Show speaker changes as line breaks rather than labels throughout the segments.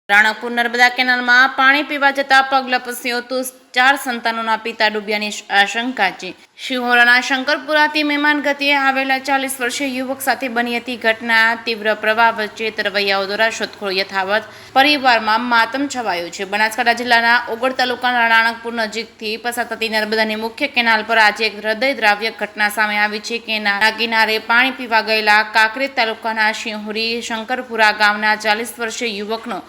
રાણકપુર નર્મદા કેનાલમાં પાણી પીવા જતા પગ લપસ્યો તો 4 સંતાનોના પિતા ડૂબ્યાની આશંકા છે। શિહોરાના શંકરપુરાથી મહેમાન ગતિએ આવેલા 40 વર્ષીય યુવક સાથે બની હતી ઘટના। તીવ્ર પ્રવાહ વચ્ચે તરવૈયાઓ દ્વારા શોધખોળ યથાવત, પરિવારમાં માતમ છવાયો છે। બનાસકાંઠા જિલ્લાના ઓગળ તાલુકાના રાણકપુર નજીકથી પસાર થતી નર્મદાની મુખ્ય કેનાલ પર આજે એક હૃદયદ્રાવ્ય ઘટના સામે આવી છે। કેનાલના કિનારે પાણી પીવા ગયેલા કાંકરેજ તાલુકાના શિહોરી શંકરપુરા ગામના 40 વર્ષીય યુવકનો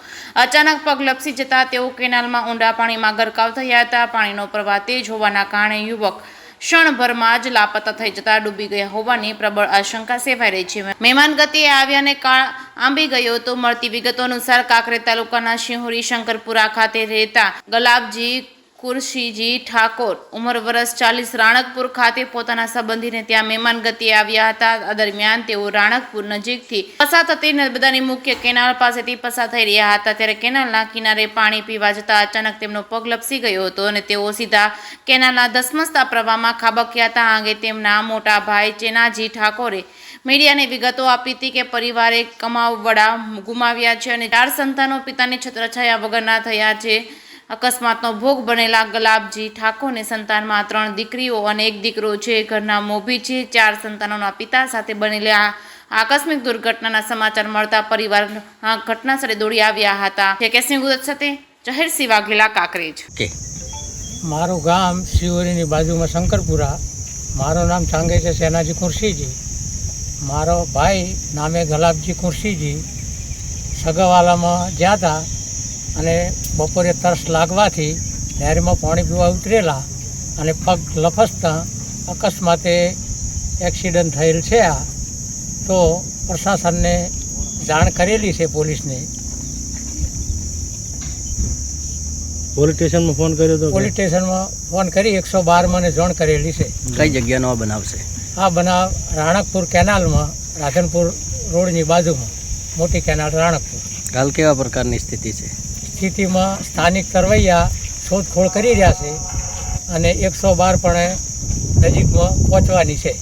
અચાનક પગ લપસી જતા તેઓ કેનાલમાં ઊંડા પાણીમાં ગરકાવ થયા હતા। પાણીનો પ્રવાહ તેજ હોવાના કારણે યુવક ક્ષણભરમાં જ લાપતા થઈ જતા ડૂબી ગયા હોવાની પ્રબળ આશંકા સેવાઈ રહી છે। મહેમાન ગતિએ આવ્યાને કાળ આંબી ગયો તો મળતી વિગતો અનુસાર કાંકરેજ તાલુકાના શિહોરી શંકરપુરા ખાતે રહેતા ગલાબજી કુરશીજી ઠાકોર ઉંમર વર્ષ 40 રાણકપુર ખાતે પોતાના સંબંધીને ત્યાં મહેમાન ગતિએ આવ્યા હતા। આ દરમિયાન તેઓ રાણકપુર નજીકથી પસાર થતી નર્મદાની મુખ્ય કેનાલ પાસેથી પસાર થઈ રહ્યા હતા ત્યારે કેનાલના કિનારે પાણી પીવા જતા અચાનક તેમનો પગ લપસી ગયો હતો અને તેઓ સીધા કેનાલના ધસમસતા પ્રવાહમાં ખાબક્યા હતા। આ અંગે તેમના મોટા ભાઈ ચેનાજી ઠાકોરે મીડિયાને વિગતો આપી હતી કે પરિવારે કમાવડા ગુમાવ્યા છે અને 4 સંતાનો પિતાની છત્રછાયા વગરના થયા છે। અકસ્માતનો ભોગ બનેલા ગલાબજી ઠાકોરને સંતાનમાં 3 દીકરીઓ અને 1 દીકરો છે। ઘરના મોભી છે। 4 સંતાનોના પિતા સાથે બનેલી આકસ્મિક દુર્ઘટનાના સમાચાર મળતા પરિવાર ઘટના સ્થળે દોડી આવ્યા હતા। કેસની ગુજરાત સાથે જહેરસિંહ વાઘેલા, કાંકરેજ।
મારું ગામ શિહોરીની બાજુમાં શંકરપુરા। મારું નામ ચાંગે છે સેનાજી કુરશીજી। મારો ભાઈ નામે ગલાબજી કુરશીજી સગાવાલામાં ગયા હતા અને બપોરે તરસ લાગવાથી નહેરમાં પાણી પીવા ઉતરેલા અને પગ લપસતા અકસ્માતે એક્સિડન્ટ થયેલ છે। આ તો પ્રશાસનને જાણ કરેલી છે, પોલીસને।
પોલીસ સ્ટેશનમાં ફોન કર્યો તો?
પોલીસ સ્ટેશનમાં ફોન કરી 112 મને જાણ કરેલી છે।
કઈ જગ્યાનો આ બનાવ છે?
આ બનાવ રાણકપુર કેનાલમાં, રાધનપુર રોડની બાજુમાં મોટી કેનાલ રાણકપુર।
હાલ કેવા પ્રકારની સ્થિતિ છે?
સ્થિતિમાં સ્થાનિક તરવૈયા શોધખોળ કરી રહ્યા છે અને 112 પણ નજીકમાં પહોંચવાની છે।